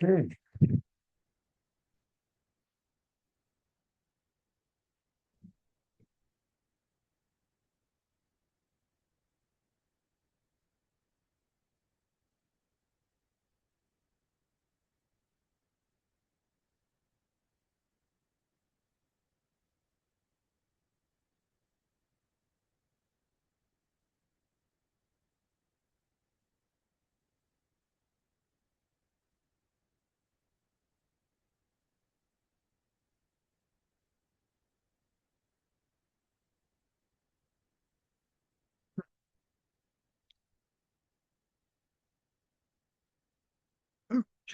Okay.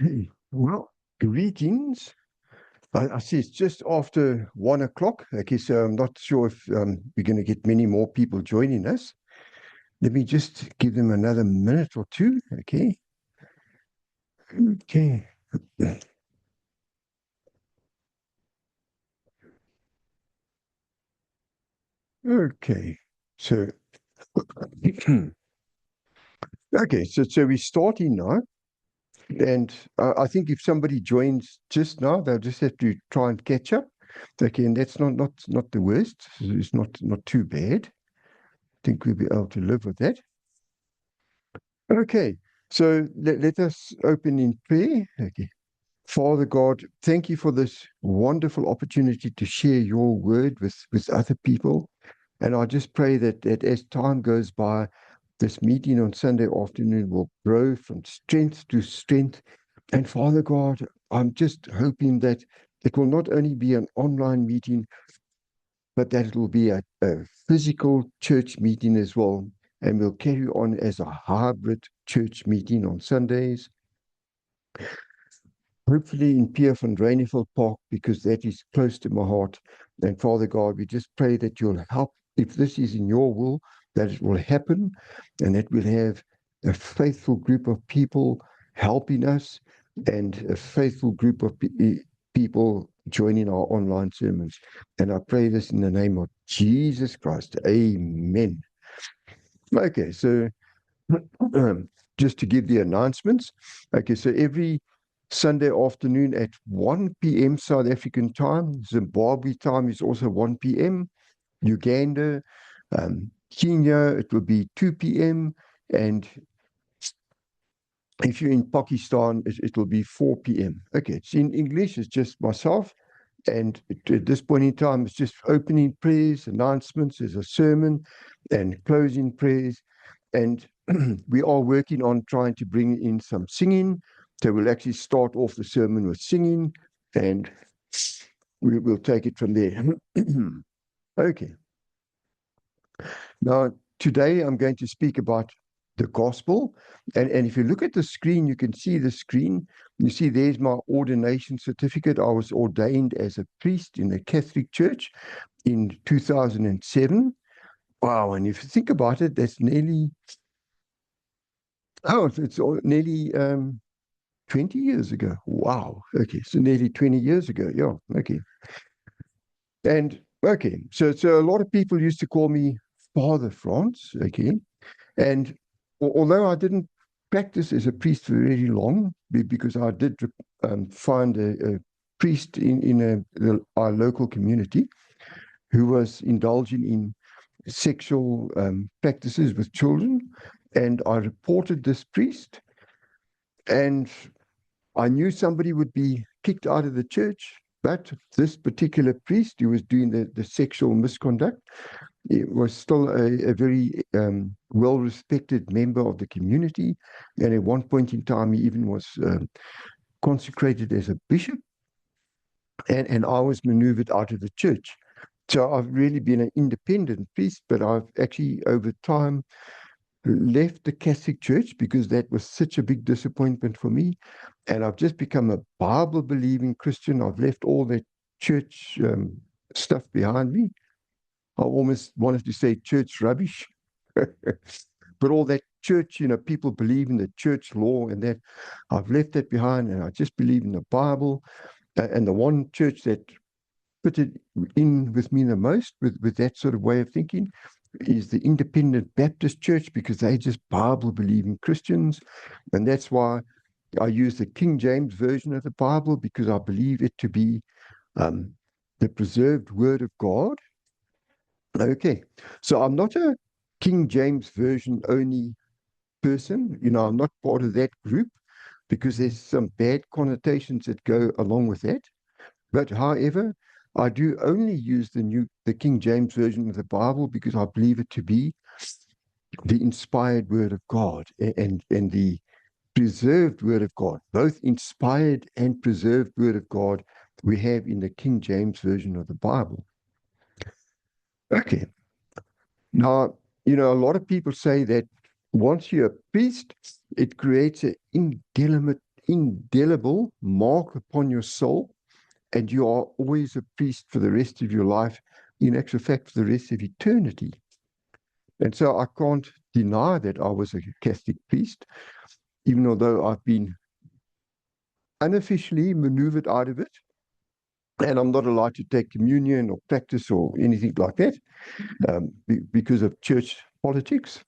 Okay. Well, greetings. I see it's just after 1 o'clock. Okay, so I'm not sure if we're going to get many more people joining us. Let me just give them another minute or two. Okay. Okay. Okay. So, okay. So we're starting now. And I think if somebody joins just now, they'll just have to try and catch up. Okay, and that's not the worst. It's not too bad. I think we'll be able to live with that. Okay, so let us open in prayer. Okay. Father God, thank you for this wonderful opportunity to share your word with other people. And I just pray that as time goes by, this meeting on Sunday afternoon will grow from strength to strength. And Father God, I'm just hoping that it will not only be an online meeting, but that it will be a physical church meeting as well. And we'll carry on as a hybrid church meeting on Sundays, hopefully in Pierre van Ryneveld Park, because that is close to my heart. And Father God, we just pray that you'll help, if this is in your will, that it will happen and that we'll have a faithful group of people helping us and a faithful group of people joining our online sermons. And I pray this in the name of Jesus Christ. Amen. Okay, so just to give the announcements. Okay, so every Sunday afternoon at 1 p.m. South African time, Zimbabwe time is also 1 p.m. Uganda, Kenya, it will be 2 p.m. And if you're in Pakistan, it will be 4 p.m. Okay, it's in English, it's just myself. And at this point in time, it's just opening prayers, announcements, there's a sermon, and closing prayers. And we are working on trying to bring in some singing. So we'll actually start off the sermon with singing, and we will take it from there. Okay. Now, today I'm going to speak about the gospel. And if you look at the screen, you can see the screen. You see there's my ordination certificate. I was ordained as a priest in the Catholic Church in 2007. Wow, and if you think about it, that's nearly, it's nearly 20 years ago. Wow. Okay, so nearly 20 years ago. Yeah, okay. And okay, so a lot of people used to call me Father Franz, okay. And although I didn't practice as a priest for very long, because I did find a priest in our local community who was indulging in sexual practices with children, and I reported this priest, and I knew somebody would be kicked out of the church, but this particular priest who was doing the sexual misconduct, he was still a very well-respected member of the community. And at one point in time, he even was consecrated as a bishop. And I was maneuvered out of the church. So I've really been an independent priest, but I've actually, over time, left the Catholic Church because that was such a big disappointment for me. And I've just become a Bible-believing Christian. I've left all that church stuff behind me. I almost wanted to say church rubbish, but all that church, people believe in the church law and that, I've left that behind, and I just believe in the Bible. And the one church that fitted in with me the most with that sort of way of thinking is the Independent Baptist Church because they just Bible believing Christians. And that's why I use the King James Version of the Bible because I believe it to be um, the preserved Word of God. Okay, so I'm not a King James Version only person. I'm not part of that group because there's some bad connotations that go along with that. But however, I do only use the King James Version of the Bible because I believe it to be the inspired Word of God and the preserved Word of God, both inspired and preserved Word of God we have in the King James Version of the Bible. Okay. Now, a lot of people say that once you're a priest, it creates an indelible mark upon your soul, and you are always a priest for the rest of your life, in actual fact, for the rest of eternity. And so I can't deny that I was a Catholic priest, even although I've been unofficially maneuvered out of it, and I'm not allowed to take communion or practice or anything like that because of church politics.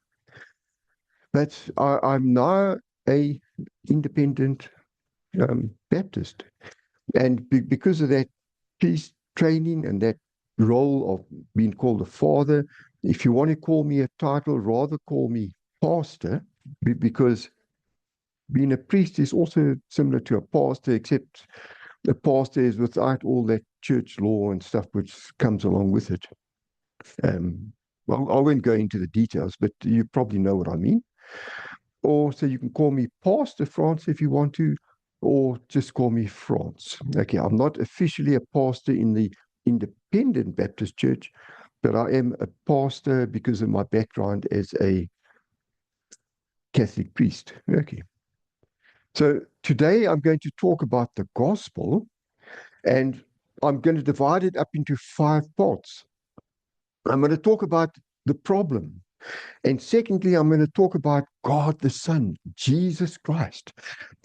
But I'm now a independent Baptist, and because of that peace training and that role of being called a father, if you want to call me a title, rather call me pastor, because being a priest is also similar to a pastor, except a pastor is without all that church law and stuff which comes along with it. Well, I won't go into the details, but you probably know what I mean. Or so you can call me Pastor France if you want to, or just call me France. Okay, I'm not officially a pastor in the Independent Baptist Church, but I am a pastor because of my background as a Catholic priest. Okay. So today I'm going to talk about the gospel, and I'm going to divide it up into 5 parts. I'm going to talk about the problem. And secondly, I'm going to talk about God the Son, Jesus Christ.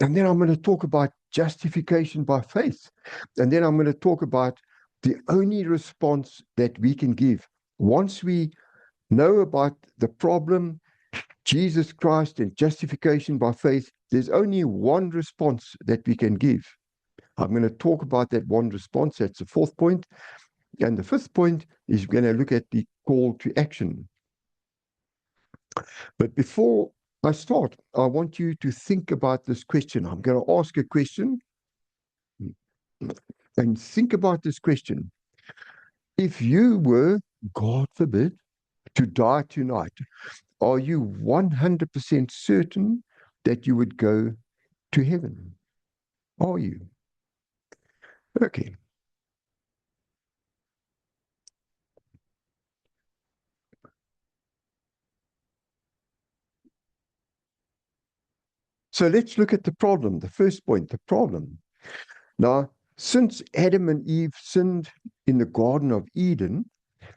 And then I'm going to talk about justification by faith. And then I'm going to talk about the only response that we can give. Once we know about the problem, Jesus Christ and justification by faith, there's only one response that we can give. I'm going to talk about that one response. That's the 4th point. And the 5th point is we're going to look at the call to action. But before I start, I want you to think about this question. I'm going to ask a question and think about this question. If you were, God forbid, to die tonight, are you 100% certain that you would go to heaven? Are you? Okay. So let's look at the problem. The first point, the problem. Now, since Adam and Eve sinned in the Garden of Eden,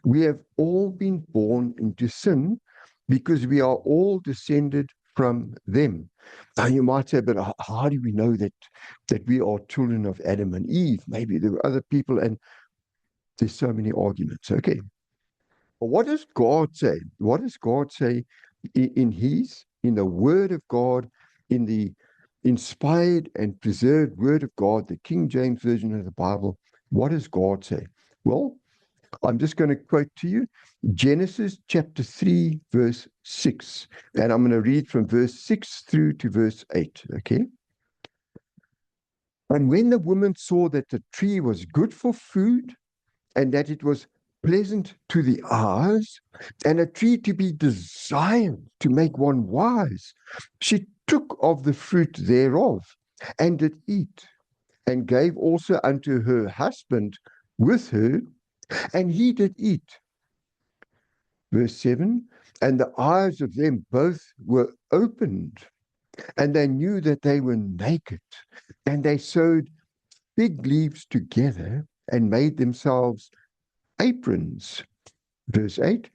we have all been born into sin because we are all descended from them. Now you might say, but how do we know that we are children of Adam and Eve? Maybe there were other people, and there's so many arguments. Okay. But what does God say? What does God say in the Word of God, in the inspired and preserved Word of God, the King James Version of the Bible? What does God say? Well, I'm just going to quote to you Genesis chapter 3, verse 6. And I'm going to read from verse 6 through to verse 8. Okay. And when the woman saw that the tree was good for food and that it was pleasant to the eyes and a tree to be desired to make one wise, she took of the fruit thereof and did eat, and gave also unto her husband with her, and he did eat. Verse 7, and the eyes of them both were opened, and they knew that they were naked, and they sewed fig leaves together and made themselves aprons. Verse 8,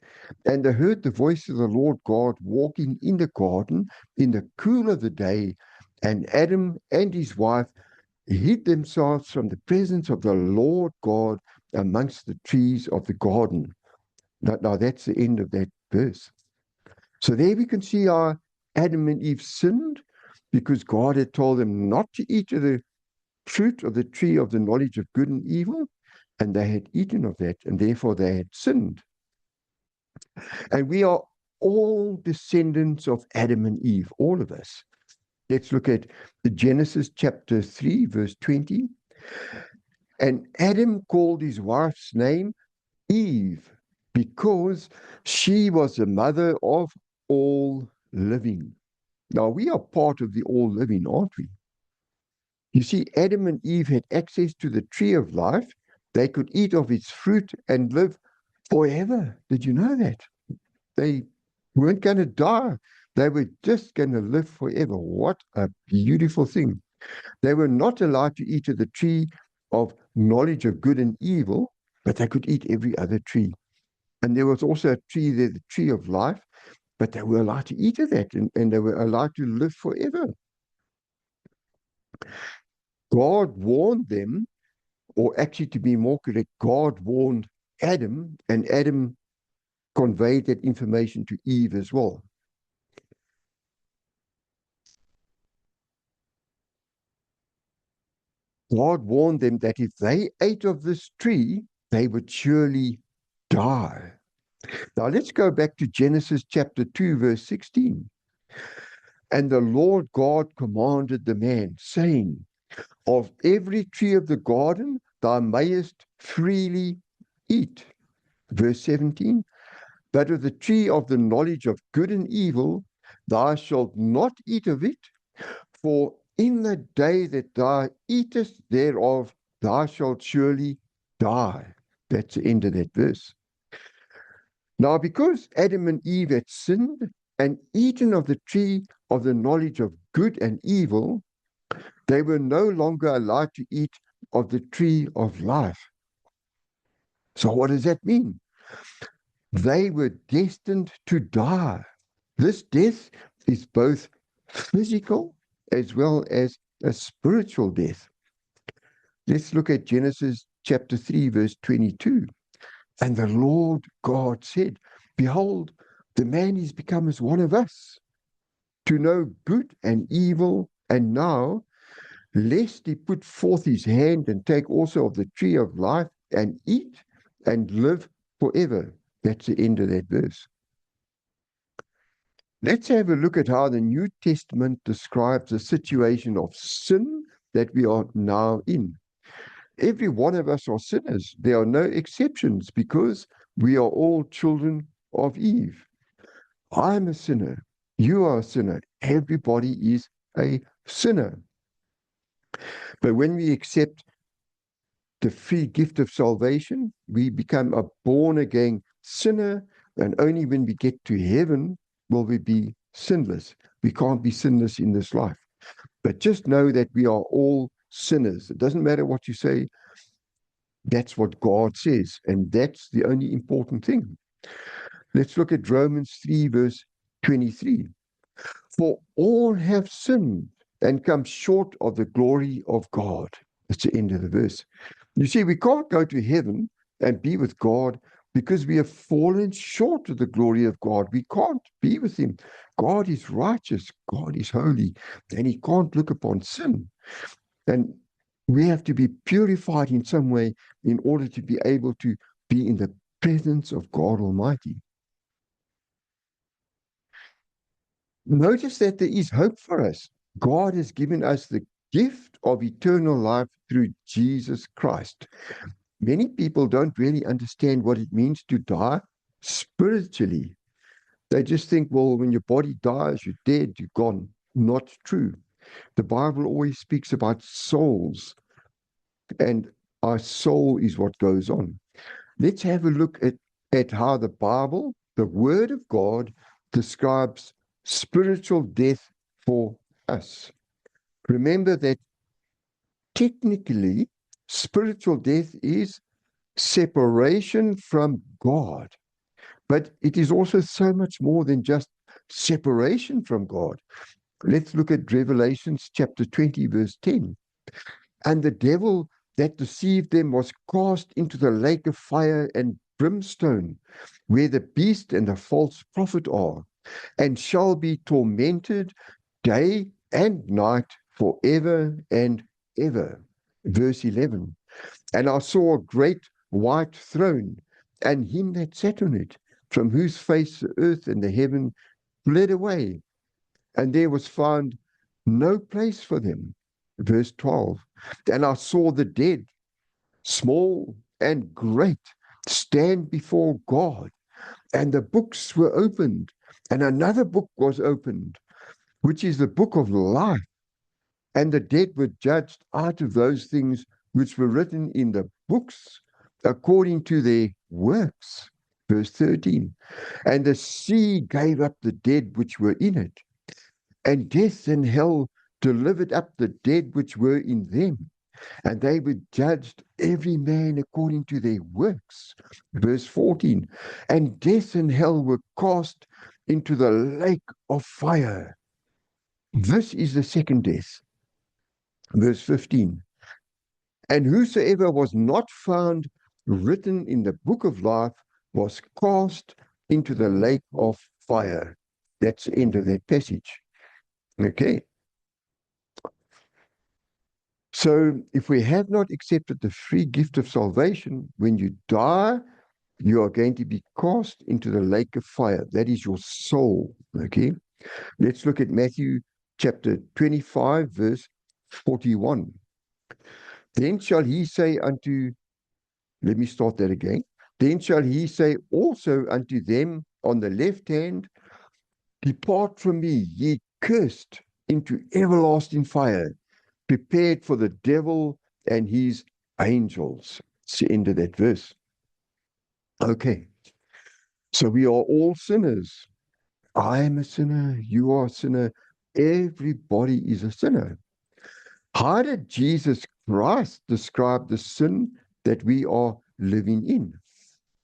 and they heard the voice of the Lord God walking in the garden in the cool of the day, and Adam and his wife hid themselves from the presence of the Lord God amongst the trees of the garden. Now that's the end of that verse. So there we can see how Adam and Eve sinned because God had told them not to eat of the fruit of the tree of the knowledge of good and evil, and they had eaten of that, and therefore they had sinned. And we are all descendants of Adam and Eve, all of us. Let's look at the Genesis chapter 3, verse 20. And Adam called his wife's name Eve, because she was the mother of all living. Now, we are part of the all living, aren't we? You see, Adam and Eve had access to the tree of life. They could eat of its fruit and live forever. Did you know that? They weren't going to die. They were just going to live forever. What a beautiful thing. They were not allowed to eat of the tree of knowledge of good and evil, but they could eat every other tree. And there was also a tree there, the tree of life, but they were allowed to eat of that, and they were allowed to live forever. God warned them, or actually to be more correct, God warned Adam, and Adam conveyed that information to Eve as well. God warned them that if they ate of this tree, they would surely die. Now let's go back to Genesis chapter 2, verse 16. And the Lord God commanded the man, saying, of every tree of the garden thou mayest freely eat. Verse 17, but of the tree of the knowledge of good and evil thou shalt not eat of it, for in the day that thou eatest thereof, thou shalt surely die. That's the end of that verse. Now, because Adam and Eve had sinned and eaten of the tree of the knowledge of good and evil, they were no longer allowed to eat of the tree of life. So what does that mean? They were destined to die. This death is both physical as well as a spiritual death. Let's look at Genesis chapter 3, verse 22. And the Lord God said, behold, the man is become as one of us, to know good and evil, and now, lest he put forth his hand and take also of the tree of life and eat and live forever. That's the end of that verse. Let's have a look at how the New Testament describes the situation of sin that we are now in. Every one of us are sinners. There are no exceptions because we are all children of Eve. I'm a sinner. You are a sinner. Everybody is a sinner. But when we accept the free gift of salvation, we become a born-again sinner, and only when we get to heaven will we be sinless. We can't be sinless in this life. But just know that we are all sinners. It doesn't matter what you say. That's what God says, and that's the only important thing. Let's look at Romans 3, verse 23. For all have sinned and come short of the glory of God. That's the end of the verse. You see, we can't go to heaven and be with God because we have fallen short of the glory of God. We can't be with him. God is righteous. God is holy, and he can't look upon sin. And we have to be purified in some way in order to be able to be in the presence of God Almighty. Notice that there is hope for us. God has given us the gift of eternal life through Jesus Christ. Many people don't really understand what it means to die spiritually. They just think, well, when your body dies, you're dead, you're gone. Not true. The Bible always speaks about souls, and our soul is what goes on. Let's have a look at how the Bible, the Word of God, describes spiritual death for us. Remember that technically, spiritual death is separation from God, but it is also so much more than just separation from God. Let's look at Revelations chapter 20, verse 10. And the devil that deceived them was cast into the lake of fire and brimstone, where the beast and the false prophet are, and shall be tormented day and night forever and ever. Verse 11. And I saw a great white throne, and him that sat on it, from whose face the earth and the heaven fled away, and there was found no place for them. Verse 12. And I saw the dead, small and great, stand before God, and the books were opened, and another book was opened, which is the book of life. And the dead were judged out of those things which were written in the books according to their works. Verse 13. And the sea gave up the dead which were in it, and death and hell delivered up the dead which were in them, and they were judged every man according to their works. Verse 14. And death and hell were cast into the lake of fire. This is the second death. Verse 15. And whosoever was not found written in the book of life was cast into the lake of fire. That's the end of that passage. Okay. So if we have not accepted the free gift of salvation, when you die, you are going to be cast into the lake of fire. That is your soul. Okay. Let's look at Matthew chapter 25, verse 41. Then shall he say unto, let me start that again. Then shall he say also unto them on the left hand, depart from me, ye cursed, into everlasting fire, prepared for the devil and his angels. It's the end of that verse. Okay. So we are all sinners. I am a sinner. You are a sinner. Everybody is a sinner. How did Jesus Christ describe the sin that we are living in?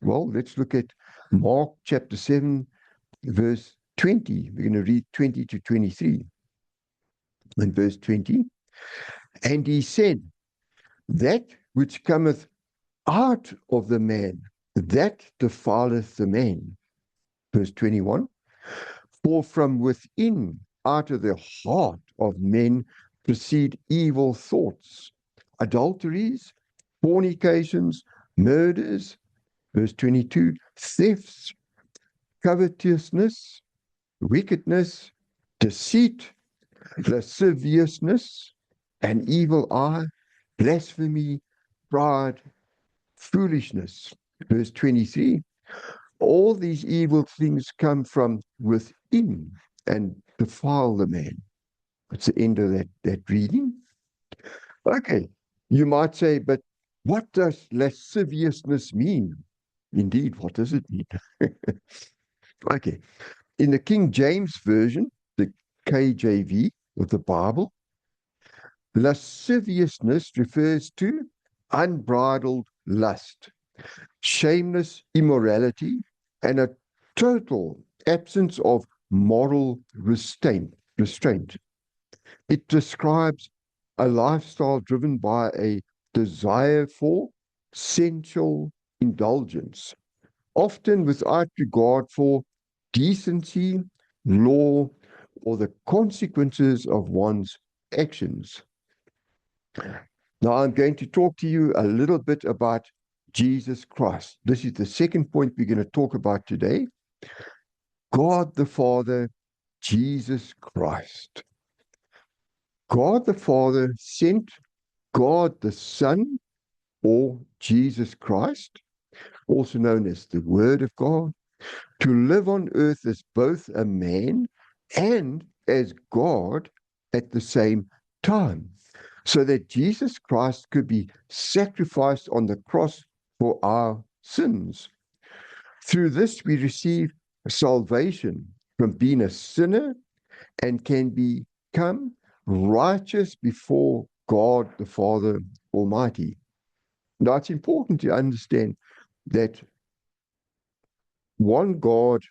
Well, let's look at Mark chapter 7, verse 20. We're going to read 20 to 23. In verse 20, and he said, that which cometh out of the man, that defileth the man. Verse 21, for from within, out of the heart of men, proceed evil thoughts, adulteries, fornications, murders. Verse 22, thefts, covetousness, wickedness, deceit, lasciviousness, an evil eye, blasphemy, pride, foolishness. Verse 23, all these evil things come from within and defile the man. It's the end of that reading. Okay, you might say, but what does lasciviousness mean? Indeed, what does it mean? Okay, in the King James Version, the KJV of the Bible, lasciviousness refers to unbridled lust, shameless immorality, and a total absence of moral restraint. It describes a lifestyle driven by a desire for sensual indulgence, often without regard for decency, law, or the consequences of one's actions. Now, I'm going to talk to you a little bit about Jesus Christ. This is the second point we're going to talk about today. God the Father, Jesus Christ. God the Father sent God the Son, or Jesus Christ, also known as the Word of God, to live on earth as both a man and as God at the same time, so that Jesus Christ could be sacrificed on the cross for our sins. Through this, we receive salvation from being a sinner and can become righteous before God the Father Almighty. Now, it's important to understand that one God,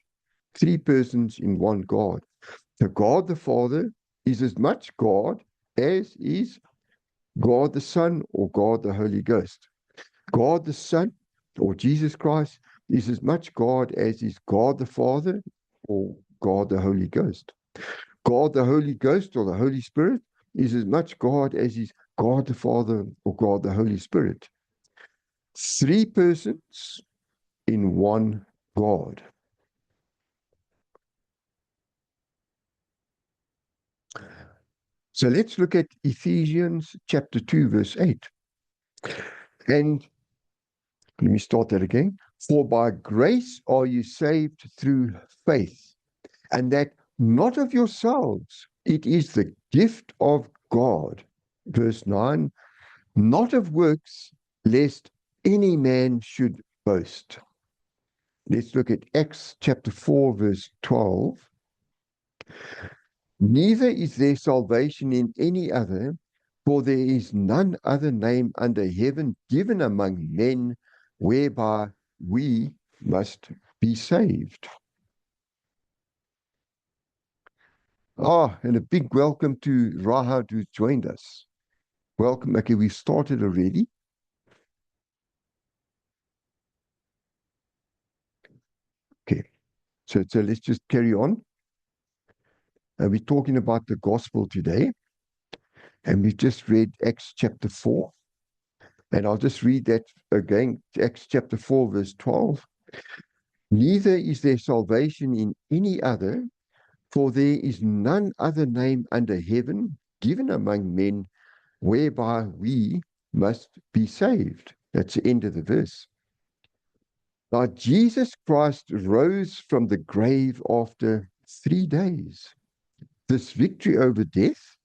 three persons in one God. The God the Father is as much God as is God the Son or God the Holy Ghost. God the Son, or Jesus Christ, is as much God as is God the Father or God the Holy Ghost. God the Holy Ghost or the Holy Spirit is as much God as is God the Father or God the Holy Spirit. Three persons in one God. So let's look at Ephesians chapter 2, verse 8. And let me start that again. For by grace are you saved through faith, and that not of yourselves, it is the gift of God. Verse 9, not of works, lest any man should boast. Let's look at Acts chapter 4, verse 12. Neither is there salvation in any other, for there is none other name under heaven given among men whereby we must be saved. And a big welcome to Rahad who's joined us. Welcome. Okay, we've started already. Okay, so let's just carry on. We're talking about the gospel today, and we just read Acts chapter 4. And I'll just read that again, Acts chapter 4, verse 12. Neither is there salvation in any other, for there is none other name under heaven given among men whereby we must be saved. That's the end of the verse. Now, Jesus Christ rose from the grave after 3 days. This victory over death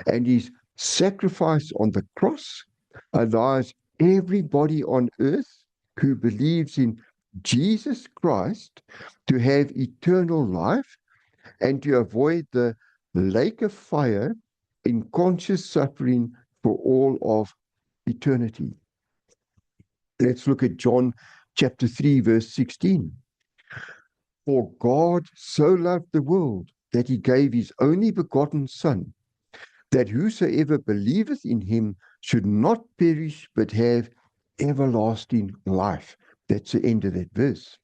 and his sacrifice on the cross allows everybody on earth who believes in Jesus Christ to have eternal life and to avoid the lake of fire in conscious suffering for all of eternity. Let's look at John chapter 3, verse 16. For God so loved the world that he gave his only begotten Son, that whosoever believeth in him should not perish but have everlasting life. That's the end of that verse.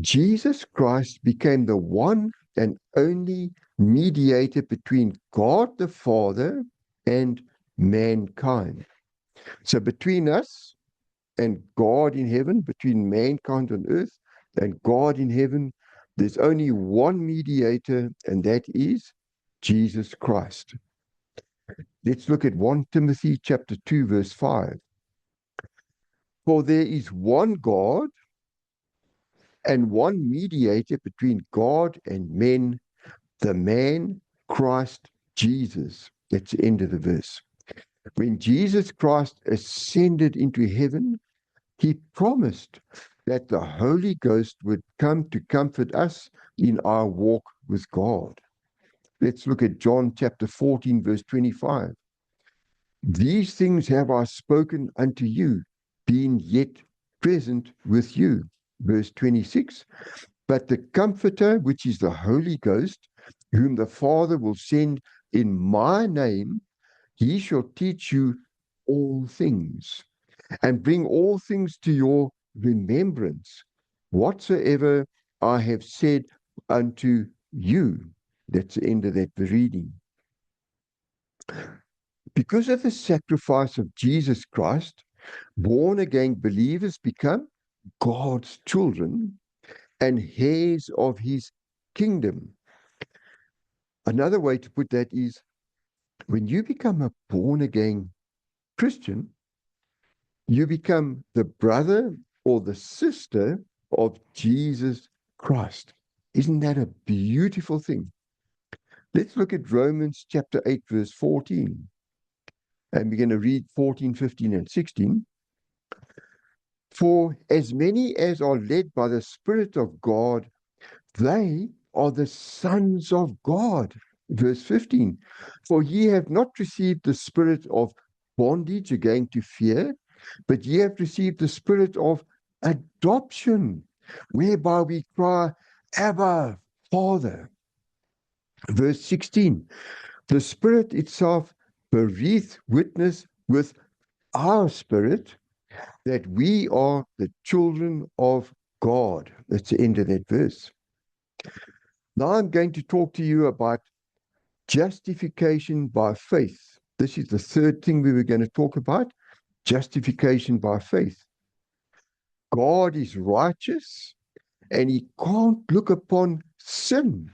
Jesus Christ became the one and only mediator between God the Father and mankind. So between us and God in heaven, between mankind on earth and God in heaven, there's only one mediator, and that is Jesus Christ. Let's look at 1 Timothy chapter 2, verse 5. For there is one God and one mediator between God and men, the man Christ Jesus. That's the end of the verse. When Jesus Christ ascended into heaven, he promised that the Holy Ghost would come to comfort us in our walk with God. Let's look at John chapter 14, verse 25. These things have I spoken unto you, being yet present with you. Verse 26. But the Comforter, which is the Holy Ghost, whom the Father will send in my name, he shall teach you all things, and bring all things to your remembrance, whatsoever I have said unto you. That's the end of that reading. Because of the sacrifice of Jesus Christ, born again believers become God's children and heirs of his kingdom. Another way to put that is when you become a born again Christian, you become the brother or the sister of Jesus Christ. Isn't that a beautiful thing? Let's look at Romans chapter 8, verse 14. And we're going to read 14, 15, and 16. For as many as are led by the Spirit of God, they are the sons of God. Verse 15. For ye have not received the spirit of bondage again to fear, but ye have received the spirit of adoption, whereby we cry, Abba, Father. Verse 16. The Spirit itself beareth witness with our spirit that we are the children of God. That's the end of that verse. Now I'm going to talk to you about justification by faith. This is the third thing we were going to talk about, justification by faith. God is righteous and he can't look upon sin.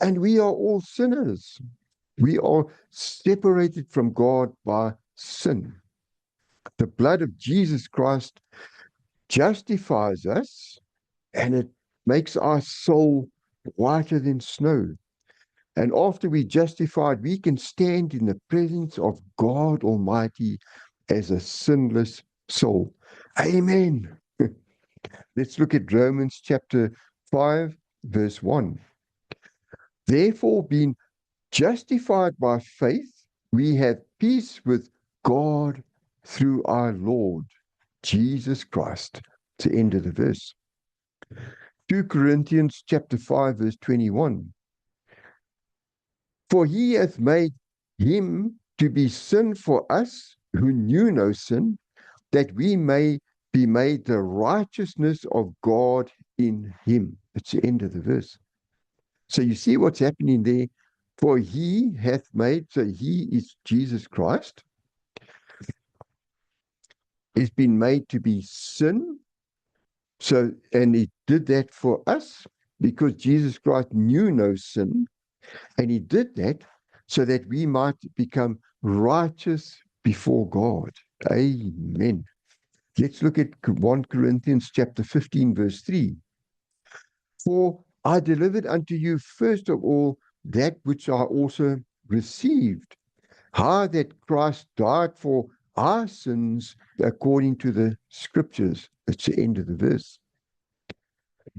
And we are all sinners. We are separated from God by sin. The blood of Jesus Christ justifies us and it makes our soul whiter than snow. And after we're justified, we can stand in the presence of God Almighty as a sinless soul. Amen. Let's look at Romans chapter 5, verse 1. Therefore, being justified by faith, we have peace with God through our Lord Jesus Christ. To end of the verse. 2 Corinthians chapter 5, verse 21. For he hath made him to be sin for us who knew no sin, that we may be made the righteousness of God in him. It's the end of the verse. So you see what's happening there. For he hath made, so he is Jesus Christ, has been made to be sin. So, and he did that for us because Jesus Christ knew no sin. And he did that so that we might become righteous before God. Amen. Let's look at 1 Corinthians chapter 15, verse 3. For I delivered unto you first of all that which I also received, how that Christ died for our sins according to the scriptures. That's the end of the verse.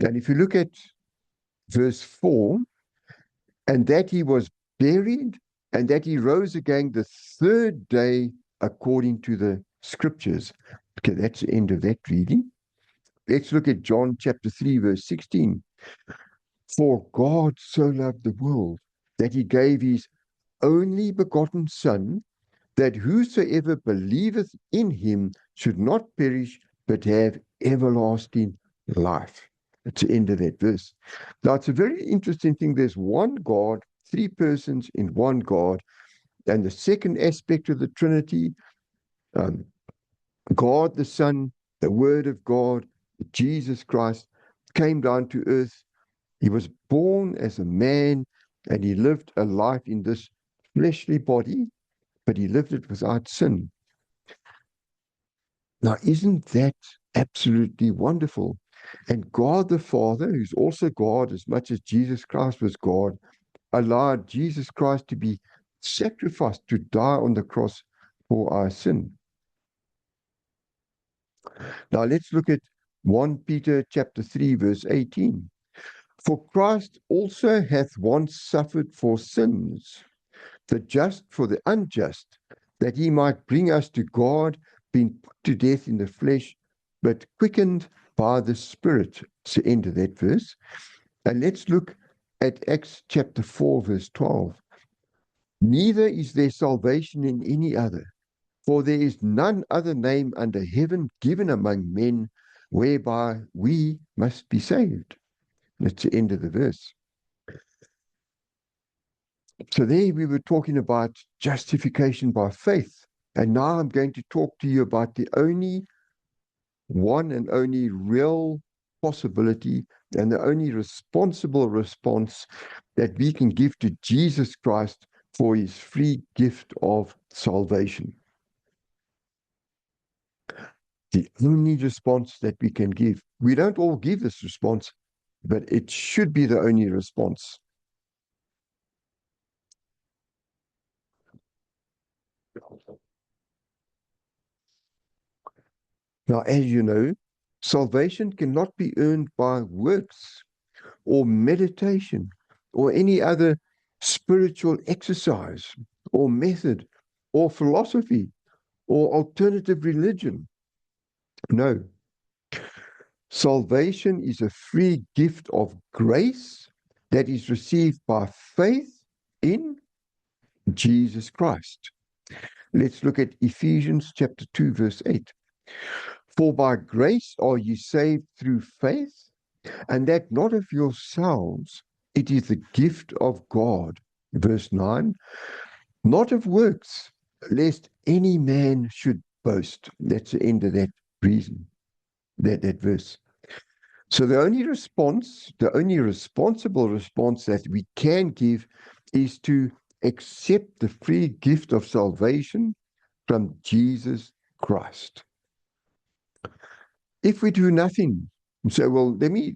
And if you look at verse 4, and that he was buried, and that he rose again the third day according to the scriptures. Okay, that's the end of that reading. Let's look at John chapter 3, verse 16. For God so loved the world that he gave his only begotten Son, that whosoever believeth in him should not perish, but have everlasting life. That's the end of that verse. Now, it's a very interesting thing. There's one God, three persons in one God. And the second aspect of the Trinity, God the Son, the Word of God, Jesus Christ, came down to earth. He was born as a man and he lived a life in this fleshly body, but he lived it without sin. Now, isn't that absolutely wonderful? And God the Father, who's also God as much as Jesus Christ was God, allowed Jesus Christ to be sacrificed, to die on the cross for our sin. Now let's look at 1 Peter chapter 3, verse 18. For Christ also hath once suffered for sins, the just for the unjust, that he might bring us to God, being put to death in the flesh, but quickened by the Spirit. It's the end of that verse. And let's look at Acts chapter 4, verse 12. Neither is there salvation in any other, for there is none other name under heaven given among men whereby we must be saved. That's the end of the verse. So there we were talking about justification by faith. And now I'm going to talk to you about the only one and only real possibility and the only responsible response that we can give to Jesus Christ for his free gift of salvation. The only response that we can give. We don't all give this response, but it should be the only response. Now, as you know, salvation cannot be earned by works or meditation or any other spiritual exercise or method or philosophy or alternative religion. No. Salvation is a free gift of grace that is received by faith in Jesus Christ. Let's look at Ephesians chapter 2, verse 8. For by grace are ye saved through faith, and that not of yourselves, it is the gift of God. Verse 9, not of works, lest any man should boast. That's the end of that reason, that verse. So the only response, the only responsible response that we can give is to accept the free gift of salvation from Jesus Christ. If we do nothing, say, well, let me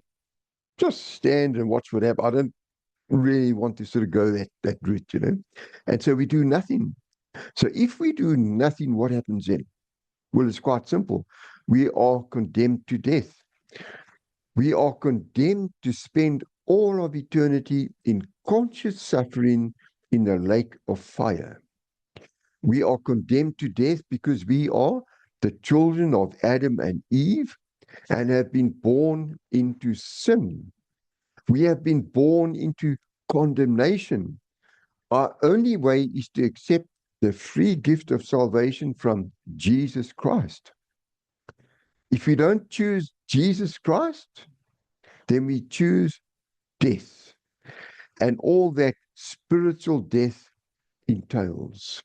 just stand and watch what happens. I don't really want to sort of go that route, you know. And so we do nothing. So if we do nothing, what happens then? Well, it's quite simple. We are condemned to death. We are condemned to spend all of eternity in conscious suffering in the lake of fire. We are condemned to death because we are the children of Adam and Eve and have been born into sin. We have been born into condemnation. Our only way is to accept the free gift of salvation from Jesus Christ. If we don't choose Jesus Christ, then we choose death and all that spiritual death entails.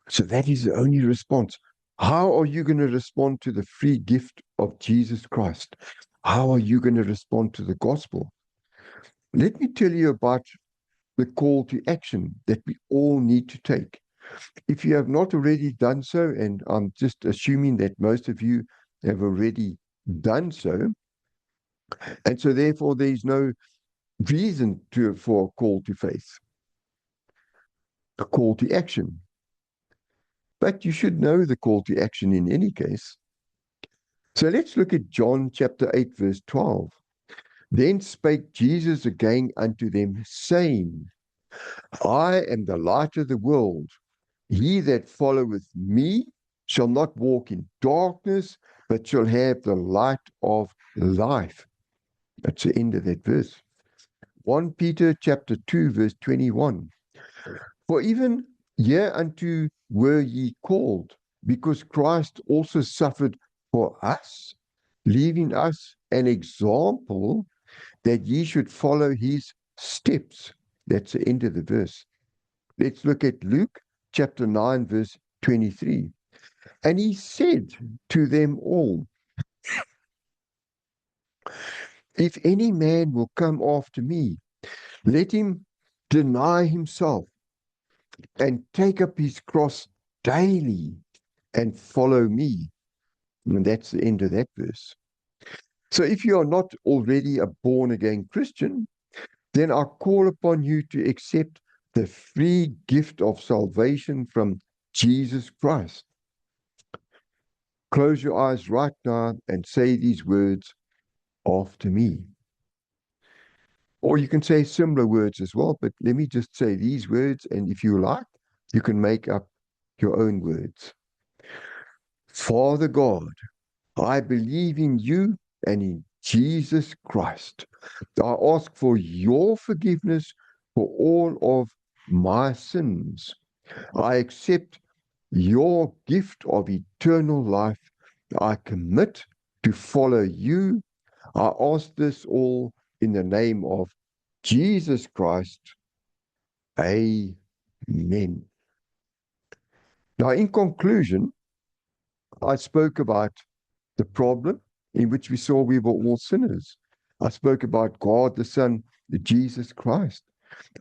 So that is the only response. How are you going to respond to the free gift of Jesus Christ? How are you going to respond to the gospel? Let me tell you about the call to action that we all need to take. If you have not already done so, and I'm just assuming that most of you have already done so, and so therefore there is no reason for a call to faith, a call to action. But you should know the call to action in any case. So let's look at John chapter 8, verse 12. Then spake Jesus again unto them, saying, I am the light of the world. He that followeth me shall not walk in darkness, but shall have the light of life. That's the end of that verse. 1 Peter chapter 2, verse 21. For even hereunto were ye called, because Christ also suffered for us, leaving us an example that ye should follow his steps. That's the end of the verse. Let's look at Luke chapter 9, verse 23. And he said to them all, if any man will come after me, let him deny himself and take up his cross daily and follow me. And that's the end of that verse. So if you are not already a born again Christian, then I call upon you to accept the free gift of salvation from Jesus Christ. Close your eyes right now and say these words after me. Or you can say similar words as well, but let me just say these words, and if you like, you can make up your own words. Father God, I believe in you and in Jesus Christ. I ask for your forgiveness for all of my sins. I accept your gift of eternal life. I commit to follow you. I ask this all in the name of Jesus Christ. Amen. Now, in conclusion, I spoke about the problem in which we saw we were all sinners. I spoke about God the Son, Jesus Christ.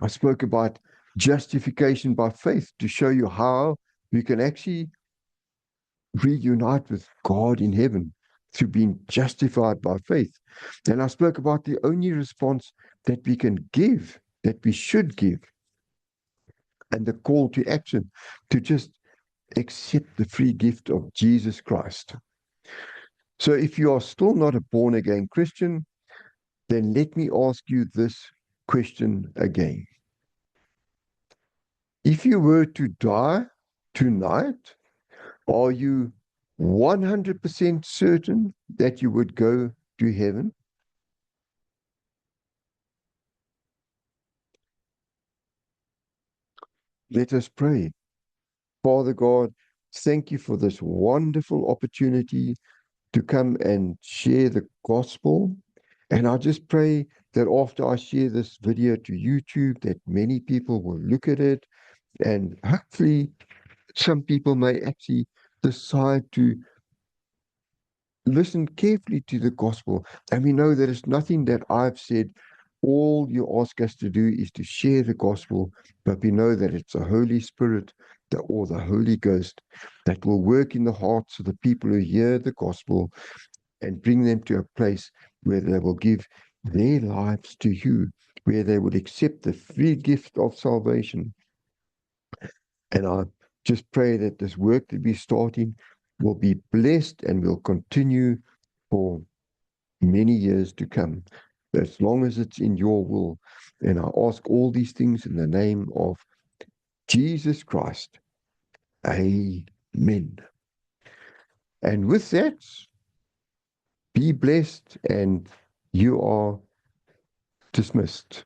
I spoke about justification by faith to show you how we can actually reunite with God in heaven through being justified by faith. And I spoke about the only response that we can give, that we should give, and the call to action to just accept the free gift of Jesus Christ. So if you are still not a born again Christian, then let me ask you this question again. If you were to die tonight, are you 100% certain that you would go to heaven? Let us pray. Father God, Thank you for this wonderful opportunity to come and share the gospel. And I just pray that after I share this video to YouTube, that many people will look at it, and hopefully some people may actually decide to listen carefully to the gospel. And we know that it's nothing that I've said. All you ask us to do is to share the gospel, but we know that it's the Holy Spirit or the Holy Ghost that will work in the hearts of the people who hear the gospel and bring them to a place where they will give their lives to you, where they would accept the free gift of salvation. And I just pray that this work that we're starting will be blessed and will continue for many years to come, as long as it's in your will. And I ask all these things in the name of Jesus Christ. Amen. And with that, be blessed, and you are dismissed.